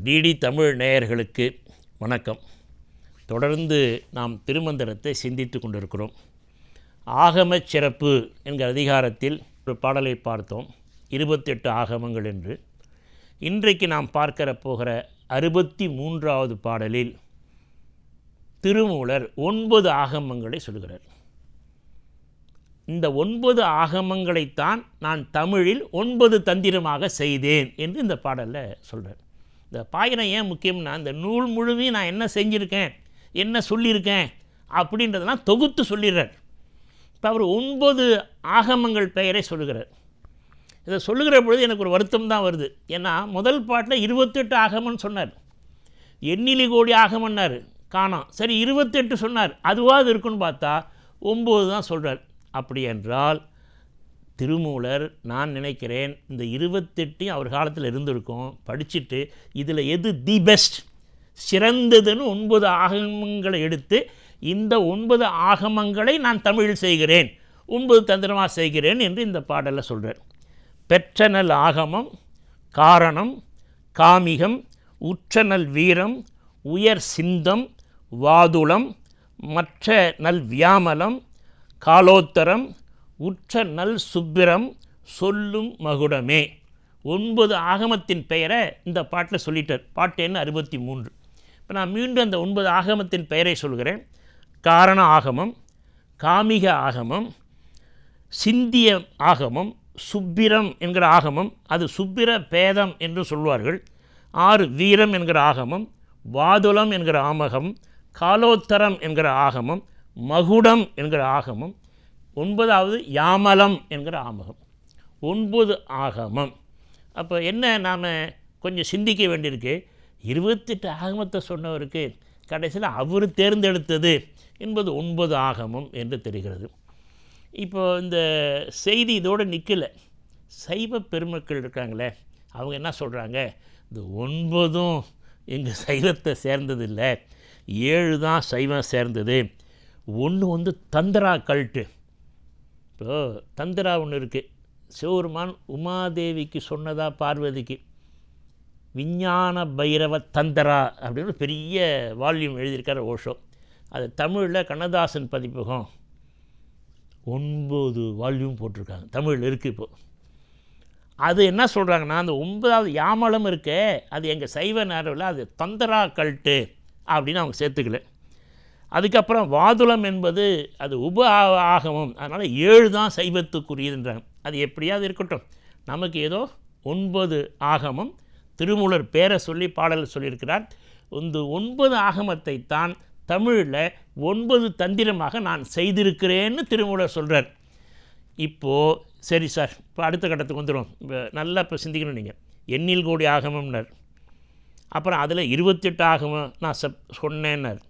DD Tamil நேயர்களுக்கு வணக்கம். தொடர்ந்து நாம் திருமந்திரத்தை சிந்தித்து கொண்டிருக்கிறோம். ஆகம சிறப்பு என்கிற அதிகாரத்தில் ஒரு பாடலை பார்த்தோம், 28 ஆகமங்கள் என்று. இன்றைக்கு நாம் பார்க்க போகிற 63வது பாடலில் திருமூலர் 9 ஆகமங்களை சொல்கிறார். இந்த 9 ஆகமங்களைத்தான் நான் தமிழில் 9 தந்திரமாக செய்தேன் என்று இந்த பாடலில் சொல்கிறார். இந்த பாயிரம் ஏன் முக்கியம்னா, இந்த நூல் முழுமையும் நான் என்ன செஞ்சுருக்கேன், என்ன சொல்லியிருக்கேன் அப்படின்றதெல்லாம் தொகுத்து சொல்லிடுறார். இப்போ அவர் 9 ஆகமங்கள் பெயரை சொல்லுகிறார். இதை சொல்லுகிற பொழுது எனக்கு ஒரு வருத்தம் தான் வருது. ஏன்னா முதல் பாட்டில் 28 ஆகமம்னு சொன்னார், எண்ணிலி கோடி ஆகமன்னார், காணோம். சரி 28 சொன்னார், அதுவாது இருக்குன்னு பார்த்தா 9 தான் சொல்கிறார். அப்படி என்றால் திருமூலர், நான் நினைக்கிறேன் இந்த 28 அவர் காலத்தில் இருந்திருக்கும், படிச்சுட்டு இதில் எது தி பெஸ்ட், சிறந்ததுன்னு 9 ஆகமங்களை எடுத்து இந்த 9 ஆகமங்களை நான் தமிழில் செய்கிறேன், 9 தந்திரமாக செய்கிறேன் என்று இந்த பாடலில் சொல்கிறார். பெற்றனல் ஆகமம், காரணம், காமிகம், உற்றநல் வீரம், உயர் சிந்தம், வாதுளம், மற்ற நல் வியாமலம், காலோத்தரம், உற்ற நல் சுப்பிரம், சொல்லும் மகுடமே. 9 ஆகமத்தின் பெயரை இந்த பாட்டில் சொல்லிட்டார். பாட்டு என்ன 63. இப்போ நான் மீண்டும் அந்த 9 ஆகமத்தின் பெயரை சொல்கிறேன். காரண ஆகமம், காமிக ஆகமம், சிந்திய ஆகமம், சுப்பிரம் என்கிற ஆகமம், அது சுப்பிர பேதம் என்று சொல்வார்கள். 6 வீரம் என்கிற ஆகமம், வாதுளம் என்கிற ஆமகம், காலோத்தரம் என்கிற ஆகமம், மகுடம் என்கிற ஆகமம், 9வது யாமலம் என்கிற ஆமகம். 9 ஆகமம். அப்போ என்ன, நாம் கொஞ்சம் சிந்திக்க வேண்டியிருக்கு. 28 ஆகமத்தை சொன்னவருக்கு கடைசியில் அவர் தேர்ந்தெடுத்தது என்பது 9 ஆகமம் என்று தெரிகிறது. இப்போ இந்த செய்தி இதோடு நிற்கலை. சைவ பெருமக்கள் இருக்காங்களே, அவங்க என்ன சொல்கிறாங்க, இந்த 9ம் எங்கள் சைவத்தை சேர்ந்ததில்லை, 7 தான் சைவம் சேர்ந்தது. ஒன்று தந்திரா கல்ட்டு. இப்போது தந்திரா ஒன்று இருக்குது. சிவபெருமான் உமாதேவிக்கு சொன்னதா பார்வதிக்கு, விஞ்ஞான பைரவ தந்திரா அப்படின்னு பெரிய வால்யூம் எழுதியிருக்கார் ஓஷோ. அது தமிழில் கண்ணதாசன் பதிப்பகம் 9 வால்யூம் போட்டிருக்காங்க, தமிழில் இருக்குது. இப்போது அது என்ன சொல்கிறாங்கன்னா, அந்த 9வது யாமலம் இருக்கே, அது எங்கள் சைவ நேரவில் அது தந்திரா கல்ட்டு அப்படின்னு அவங்க சேர்த்துக்கல. அதுக்கப்புறம் வாதுளம் என்பது அது உப ஆகமம், அதனால் 7 தான் சைவத்துக்குரியதுன்றாங்க. அது எப்படியாவது இருக்கட்டும், நமக்கு ஏதோ 9 ஆகமம் திருமூலர் பேரை சொல்லி பாடல் சொல்லியிருக்கிறார். இந்த 9 ஆகமத்தை தான் தமிழில் 9 தந்திரமாக நான் செய்திருக்கிறேன்னு திருமூலர் சொல்கிறார். இப்போது சரி சார், இப்போ அடுத்த கட்டத்துக்கு வந்துடும். இப்போ நல்லா இப்போ சிந்திக்கணும். நீங்கள் எண்ணில் கோடி ஆகமம்னார், அப்புறம் அதில் 28 ஆகமம் நான் சொன்னேன்னார்,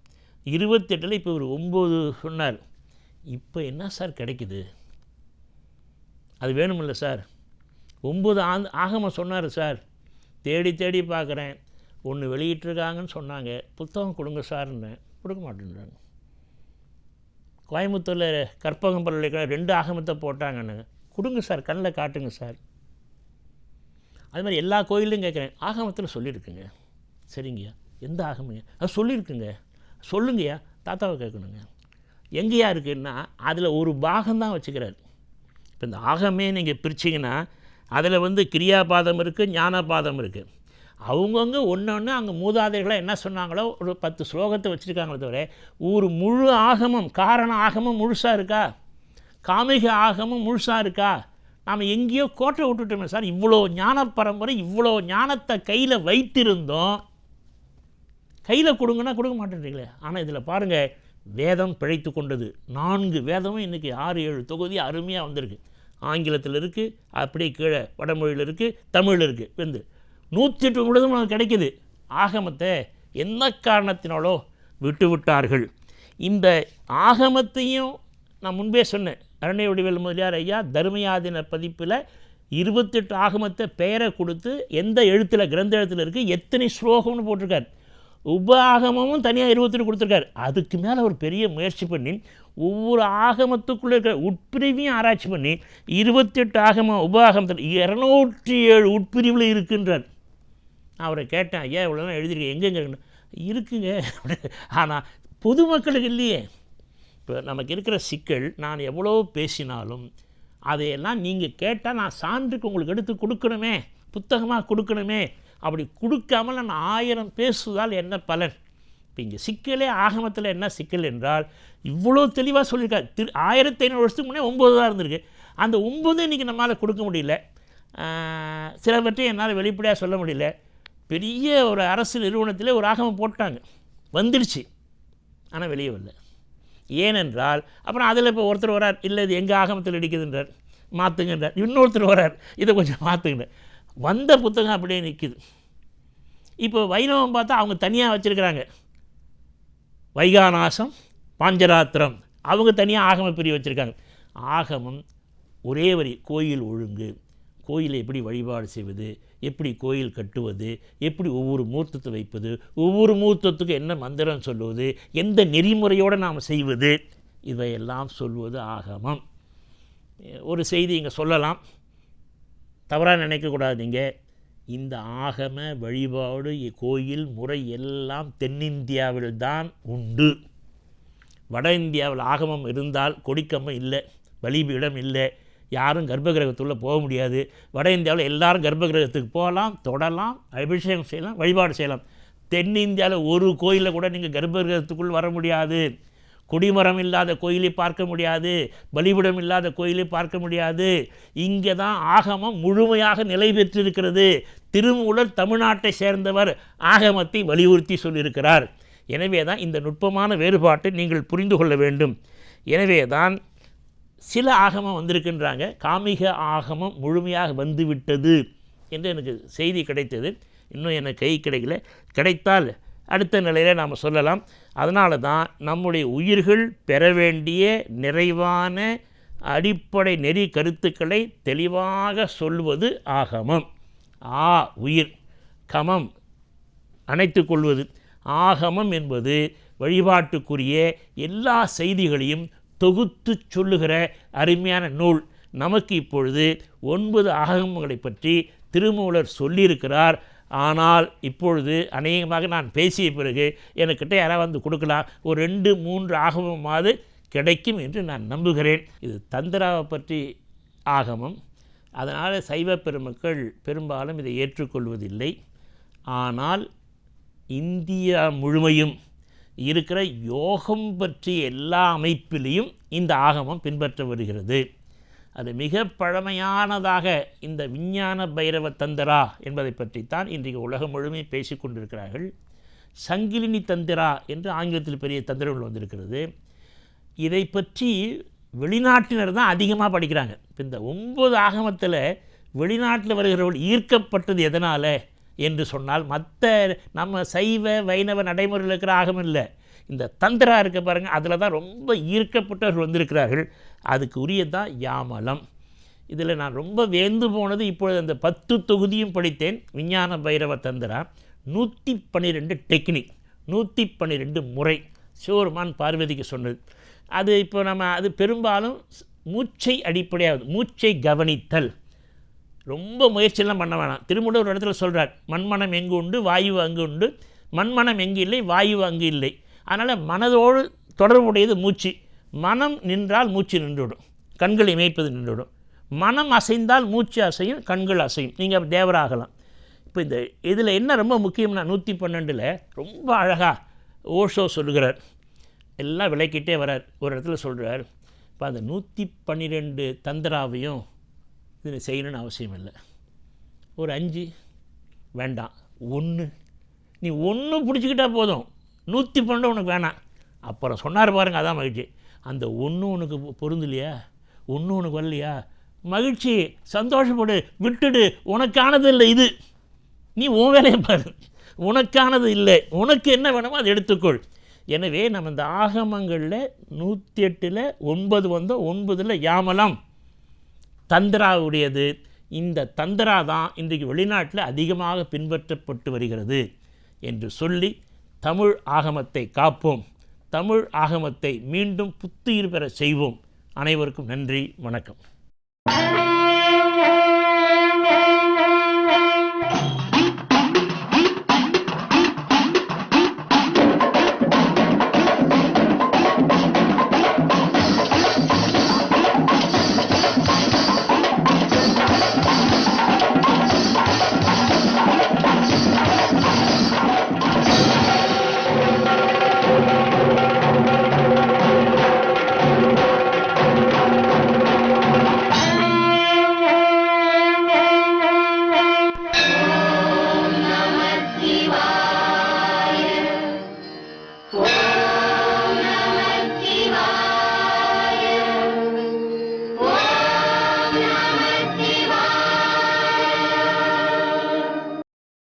28 இப்போ ஒரு 9 சொன்னார். இப்போ என்ன சார் கிடைக்குது? அது வேணுமில்ல சார்? 9 ஆகமம் சொன்னார் சார், தேடி தேடி பார்க்குறேன், ஒன்று வெளியிட்டிருக்காங்கன்னு சொன்னாங்க, புத்தகம் கொடுங்க சார்ன்னு கொடுக்க மாட்டேன்றாங்க. கோயம்புத்தூரில் கற்பகம் பல்கலைக்கழகம் 2 ஆகமத்தை போட்டாங்கன்னு கொடுங்க சார், கண்ணில் காட்டுங்க சார். அது மாதிரி எல்லா கோயிலையும் கேட்குறேன், ஆகமத்தில் சொல்லியிருக்குங்க. சரிங்கய்யா, எந்த ஆகமங்க? அது சொல்லியிருக்குங்க, சொல்லுங்கய்யா. தாத்தாவை கேட்கணுங்க, எங்கேயா இருக்குன்னா அதில் ஒரு பாகம்தான் வச்சுக்கிறார். இப்போ இந்த ஆகமே நீங்கள் பிரிச்சிங்கன்னா அதில் கிரியாபாதம் இருக்குது, ஞானபாதம் இருக்குது. அவங்கவுங்க ஒன்று அங்கே மூதாதைகளாக என்ன சொன்னாங்களோ ஒரு 10 ஸ்லோகத்தை வச்சுருக்காங்களே தவிர ஒரு முழு ஆகமம், காரண ஆகமம் முழுசாக இருக்கா, காமிக ஆகமம் முழுசாக இருக்கா? நாம் எங்கேயோ கோட்டை விட்டுட்டோமே சார். இவ்வளோ ஞான பரம்பரை, இவ்வளோ ஞானத்தை கையில் வைத்திருந்தோம், கையில் கொடுங்கன்னா கொடுக்க மாட்டேன்றீங்களே. ஆனால் இதில் பாருங்கள், வேதம் பிழைத்து கொண்டது. 4 வேதமும் இன்றைக்கி 6-7 தொகுதி அருமையாக வந்திருக்கு. ஆங்கிலத்தில் இருக்குது, அப்படியே கீழே வடமொழியில் இருக்குது, தமிழில் இருக்குது. 108 முழுதும் நமக்கு கிடைக்கிது. ஆகமத்தை என்ன காரணத்தினாலோ விட்டு விட்டார்கள். இந்த ஆகமத்தையும் நான் முன்பே சொன்னேன், அருணை வடிவேல் முதலியார் ஐயா தர்மயாதின பதிப்பில் 28 ஆகமத்தை பெயரை கொடுத்து எந்த எழுத்தில், கிரந்த எழுத்தில் இருக்குது, எத்தனை ஸ்லோகம்னு போட்டிருக்கார். உப ஆகமும் தனியாக 28 கொடுத்துருக்காரு. அதுக்கு மேலே ஒரு பெரிய முயற்சி பண்ணி ஒவ்வொரு ஆகமத்துக்குள்ளே இருக்கிற உட்பிரிவையும் ஆராய்ச்சி பண்ணி 28 ஆகமம் உப ஆகமத்தில் 207 உட்பிரிவில் இருக்கின்றார். நான் அவரை கேட்டேன், ஐயா இவ்வளோதான் எழுதியிருக்கேன், எங்கெங்க இருக்குங்க. ஆனால் பொதுமக்களுக்கு இல்லையே. இப்போ நமக்கு இருக்கிற சிக்கல், நான் எவ்வளோ பேசினாலும் அதையெல்லாம் நீங்கள் கேட்டால் நான் சான்றுக்கு உங்களுக்கு எடுத்து கொடுக்கணுமே, புத்தகமாக கொடுக்கணுமே. அப்படி கொடுக்காமல் நான் 1000 பேசுவதால் என்ன பலன்? இப்போ இங்கே சிக்கலே ஆகமத்தில் என்ன சிக்கல் என்றால், இவ்வளோ தெளிவாக சொல்லியிருக்காரு. 1500 வருஷத்துக்கு முன்னே 9 தான் இருந்திருக்கு. அந்த 9 இன்றைக்கி நம்மளால் கொடுக்க முடியல. சிலவற்றை என்னால் வெளிப்படையாக சொல்ல முடியல. பெரிய ஒரு அரசு நிறுவனத்தில் ஒரு ஆகமம் போட்டாங்க, வந்துடுச்சு, ஆனால் வெளியே வரல. ஏனென்றால் அப்புறம் அதில் இப்போ ஒருத்தர் வரார், இல்லை இது எங்கள் ஆகமத்தில் அடிக்குதுன்றார், மாற்றுங்கன்றார். இன்னொருத்தர் வரார், இதை கொஞ்சம் மாற்றுங்கன்றார். வந்த புத்தகம் அப்படியே நிற்குது. இப்போ வைணவம் பார்த்தா அவங்க தனியாக வச்சுருக்கிறாங்க, வைகாநாசம், பாஞ்சராத்திரம், அவங்க தனியாக ஆகம பிரிவு வச்சுருக்காங்க. ஆகமம் ஒரே வரி, கோயில் ஒழுங்கு, கோயிலை எப்படி வழிபாடு செய்வது, எப்படி கோயில் கட்டுவது, எப்படி ஒவ்வொரு மூர்த்தத்தை வைப்பது, ஒவ்வொரு மூர்த்தத்துக்கு என்ன மந்திரம் சொல்லுவது, எந்த நெறிமுறையோடு நாம் செய்வது, இவையெல்லாம் சொல்வது ஆகமம். ஒரு செய்தி இங்கே சொல்லலாம், தவறாக நினைக்கக்கூடாது. நீங்கள் இந்த ஆகம வழிபாடு கோயில் முறை எல்லாம் தென்னிந்தியாவில் தான் உண்டு. வட இந்தியாவில் ஆகமம் இருந்தால் கொடிக்கம்பம் இல்லை, பலிபீடம் இல்லை, யாரும் கர்ப்பகிரகத்துள்ளே போக முடியாது. வட இந்தியாவில் எல்லாரும் கர்ப்பகிரகத்துக்கு போகலாம், தொடலாம், அபிஷேகம் செய்யலாம், வழிபாடு செய்யலாம். தென்னிந்தியாவில் ஒரு கோயிலில் கூட நீங்கள் கர்ப்பகிரகத்துக்குள் வர முடியாது. கொடிமரம் இல்லாத கோயிலை பார்க்க முடியாது, பலிபீடம் இல்லாத கோயிலை பார்க்க முடியாது. இங்கே தான் ஆகமம் முழுமையாக நிலை பெற்றிருக்கிறது. திருமூலர் தமிழ்நாட்டை சேர்ந்தவர், ஆகமத்தை வலியுறுத்தி சொல்லியிருக்கிறார். எனவே தான் இந்த நுட்பமான வேறுபாட்டை நீங்கள் புரிந்து கொள்ள வேண்டும். எனவே தான் சில ஆகமம் வந்திருக்கின்றாங்க, காமிக ஆகமம் முழுமையாக வந்துவிட்டது என்று எனக்கு செய்தி கிடைத்தது. இன்னும் எனக்கு கை கிடைக்கல, கிடைத்தால் அடுத்த நிலையில் நாம் சொல்லலாம். அதனால தான் நம்முடைய உயிர்கள் பெற வேண்டிய நிறைவான அடிப்படை நெறி கருத்துக்களை தெளிவாக சொல்வது ஆகமம். உயிர், கமம் அணைத்து கொள்வது. ஆகமம் என்பது வழிபாட்டுக்குரிய எல்லா செய்திகளையும் தொகுத்து சொல்லுகிற அருமையான நூல். நமக்கு இப்பொழுது 9 ஆகமங்களை பற்றி திருமூலர் சொல்லியிருக்கிறார். ஆனால் இப்பொழுது அநேகமாக நான் பேசிய பிறகு எனக்கிட்ட யாராவது வந்து கொடுக்கலாம், ஒரு 2-3 ஆகமமாவது கிடைக்கும் என்று நான் நம்புகிறேன். இது தந்திராவை பற்றி ஆகமம். அதனால் சைவ பெருமக்கள் பெரும்பாலும் இதை ஏற்றுக்கொள்வதில்லை. ஆனால் இந்தியா முழுமையும் இருக்கிற யோகம் பற்றிய எல்லா அமைப்பிலையும் இந்த ஆகமம் பின்பற்ற வருகிறது. அது மிக பழமையானதாக இந்த விஞ்ஞான பைரவ தந்திரா என்பதை பற்றித்தான் இன்றைக்கு உலகம் முழுமையும் பேசி கொண்டிருக்கிறார்கள். சங்கிலினி தந்திரா என்று ஆங்கிலத்தில் பெரிய தந்திரங்கள் வந்திருக்கிறது. இதை பற்றி வெளிநாட்டினர் தான் அதிகமாக படிக்கிறாங்க. இப்போ இந்த 9 ஆகமத்தில் வெளிநாட்டில் வருகிறவர்கள் ஈர்க்கப்பட்டது எதனால் என்று சொன்னால், மற்ற நம்ம சைவ வைணவ நடைமுறையில் இருக்கிற ஆகமம் இல்லை, இந்த தந்திரா இருக்க பாருங்கள், அதில் தான் ரொம்ப ஈர்க்கப்பட்டவர்கள் வந்திருக்கிறார்கள். அதுக்கு உரியதான் யாமலம். இதில் நான் ரொம்ப வேந்து போனது, இப்பொழுது அந்த 10 தொகுதியும் படித்தேன். விஞ்ஞான பைரவ தந்திரா 112 டெக்னிக், 112 முறை சிவருமான் பார்வதிக்கு சொன்னது. அது இப்போ நம்ம அது பெரும்பாலும் மூச்சை அடிப்படையாகுது, மூச்சை கவனித்தல். ரொம்ப முயற்சியெல்லாம் பண்ண வேணாம். திருமூலர் ஒரு இடத்துல சொல்கிறார், மண்மனம் எங்கு உண்டு வாயு அங்கு உண்டு, மண்மனம் எங்கு இல்லை வாயு அங்கு இல்லை. அதனால் மனதோடு தொடர்புடையது மூச்சு. மனம் நின்றால் மூச்சு நின்றுவிடும், கண்கள் இமைப்பது நின்றுவிடும். மனம் அசைந்தால் மூச்சு அசையும், கண்கள் அசையும், நீங்கள் தேவராகலாம். இப்போ இந்த இதில் என்ன ரொம்ப முக்கியம்னா 112 ரொம்ப அழகாக ஓஷோ சொல்லுகிறார், எல்லாம் விளக்கிட்டே வரார். ஒரு இடத்துல சொல்கிறார், இப்போ அந்த 112 தந்திராவையும் இது செய்யணும்னு அவசியம் இல்லை. ஒரு 5 வேண்டாம், 1 நீ 1 பிடிச்சிக்கிட்டால் போதும், 112 உனக்கு வேணாம். அப்புறம் சொன்னார் பாருங்கள், அதான் மகிழ்ச்சி. அந்த 1 உனக்கு பொருந்தலையா, 1 உனக்கு வரலையா, மகிழ்ச்சி, சந்தோஷப்படு, விட்டுடு, உனக்கானது இல்லை இது, நீ உன் வேலையை பாரு, உனக்கானது இல்லை, உனக்கு என்ன வேணுமோ அதை எடுத்துக்கொள். எனவே நம்ம இந்த ஆகமங்களில் 108ல் 9 வந்தோம், 9ல் யாமலம் தந்திராவுடையது. இந்த தந்திரா தான் இன்றைக்கு வெளிநாட்டில் அதிகமாக பின்பற்றப்பட்டு வருகிறது என்று சொல்லி, தமிழ் ஆகமத்தை காப்போம், தமிழ் ஆகமத்தை மீண்டும் புத்துயிர் பெற செய்வோம். அனைவருக்கும் நன்றி, வணக்கம்.